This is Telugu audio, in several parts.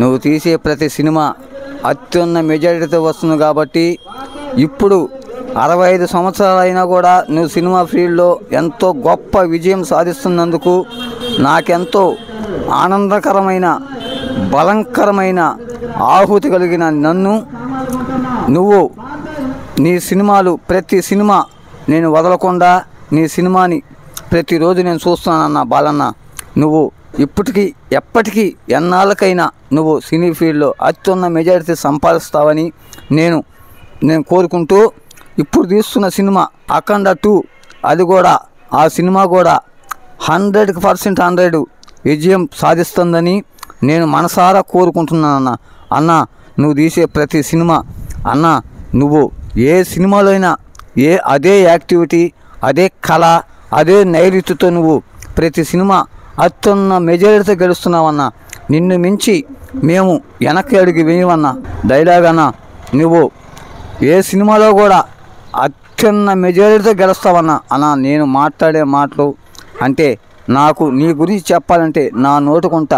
నువ్వు తీసే ప్రతి సినిమా అత్యున్న మెజారిటీతో వస్తుంది కాబట్టి ఇప్పుడు 65 సంవత్సరాలైనా కూడా నువ్వు సినిమా ఫీల్డ్లో ఎంతో గొప్ప విజయం సాధిస్తున్నందుకు నాకెంతో ఆనందకరమైన బలంకరమైన ఆహుతి కలిగిన నన్ను నువ్వు నీ సినిమాలు ప్రతి సినిమా నేను వదలకుండా నీ సినిమాని ప్రతిరోజు నేను చూస్తున్నానన్న బాలన్న, నువ్వు ఇప్పటికీ ఎప్పటికీ ఎన్నాళ్ళకైనా నువ్వు సినీ ఫీల్డ్లో అత్యున్న మెజారిటీ సంపాదిస్తావని నేను కోరుకుంటూ, ఇప్పుడు తీస్తున్న సినిమా అఖండ 2 అది కూడా ఆ సినిమా కూడా 100% 100 విజయం సాధిస్తుందని నేను మనసారా కోరుకుంటున్నానన్న. అన్న, నువ్వు తీసే ప్రతి సినిమా అన్న, నువ్వు ఏ సినిమాలో అయినా అదే యాక్టివిటీ, అదే కళ, అదే నైరుతితో నువ్వు ప్రతి సినిమా అత్యున్న మెజారిటీతో గెలుస్తున్నావన్నా. నిన్ను మించి మేము వెనక్కి అడిగి వేయమన్నా. డైలాగ్ అన్న, నువ్వు ఏ సినిమాలో కూడా అత్యున్న మెజారిటీతో గెలుస్తావన్నా. అన్న, నేను మాట్లాడే మాటలు అంటే నాకు నీ గురించి చెప్పాలంటే నా నోటుకుంట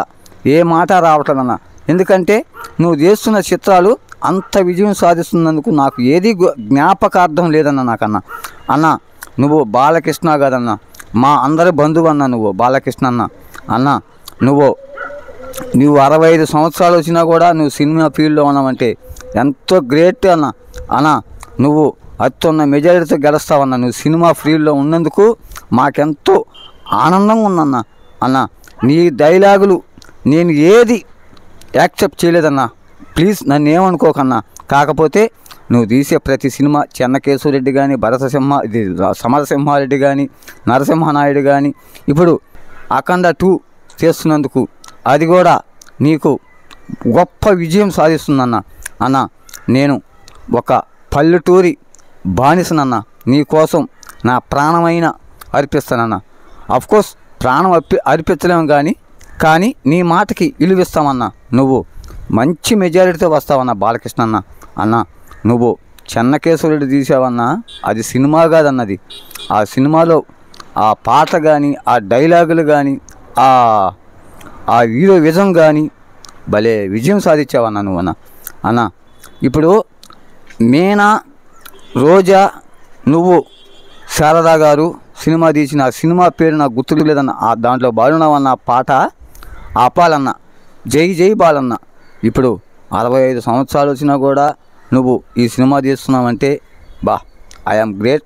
ఏ మాట రావట్లేదన్న. ఎందుకంటే నువ్వు చేస్తున్న చిత్రాలు అంత విజయం సాధిస్తున్నందుకు నాకు ఏది జ్ఞాపకార్థం లేదన్న నాకన్నా. అన్న, నువ్వు బాలకృష్ణ కాదన్న, మా అందరి బంధువు అన్న నువ్వు బాలకృష్ణ అన్న. అన్న, నువ్వు 65 సంవత్సరాలు వచ్చినా కూడా నువ్వు సినిమా ఫీల్డ్లో ఉన్నావంటే ఎంతో గ్రేట్ అన్న. అన్న, నువ్వు అత్యున్న మెజారిటీతో గెలుస్తావన్న. నువ్వు సినిమా ఫీల్డ్లో ఉన్నందుకు మాకెంతో ఆనందంగా ఉందన్న. అన్న, నీ డైలాగులు నేను ఏది యాక్సెప్ట్ చేయలేదన్నా. ప్లీజ్ నన్ను ఏమనుకోకన్నా. కాకపోతే నువ్వు తీసే ప్రతి సినిమా చెన్నకేశవరెడ్డి కానీ, సమరసింహారెడ్డి కానీ, నరసింహనాయుడు కానీ, ఇప్పుడు అఖండ 2 చేస్తున్నందుకు అది కూడా నీకు గొప్ప విజయం సాధిస్తుందన్న. అన్న, నేను ఒక పల్లెటూరి బానిసనన్న. నీ కోసం నా ప్రాణమైన అర్పిస్తానన్న. అఫ్కోర్స్ ప్రాణం అర్పించలేము కానీ నీ మాటకి విలువిస్తామన్నా. నువ్వు మంచి మెజారిటీతో వస్తావన్నా బాలకృష్ణ అన్న. అన్న, నువ్వు చెన్నకేశవరెడ్డి తీసావన్నా, అది సినిమా కాదన్నది. ఆ సినిమాలో ఆ పాట కానీ, ఆ డైలాగులు కానీ, ఆ హీరో విజం కానీ భలే విజయం సాధించావన్నా నువ్వన్నా. అన్న, ఇప్పుడు మీనా, రోజా, నువ్వు, శారదా గారు సినిమా తీసిన ఆ సినిమా పేరు నాకు గుర్తు లేదన్న. దాంట్లో బాలున్నావన్న పాట ఆపాలన్న. జై జై బాలన్న. ఇప్పుడు 65 సంవత్సరాలు వచ్చినా కూడా నువ్వు ఈ సినిమా తీస్తున్నావంటే ఐ యామ్ గ్రేట్.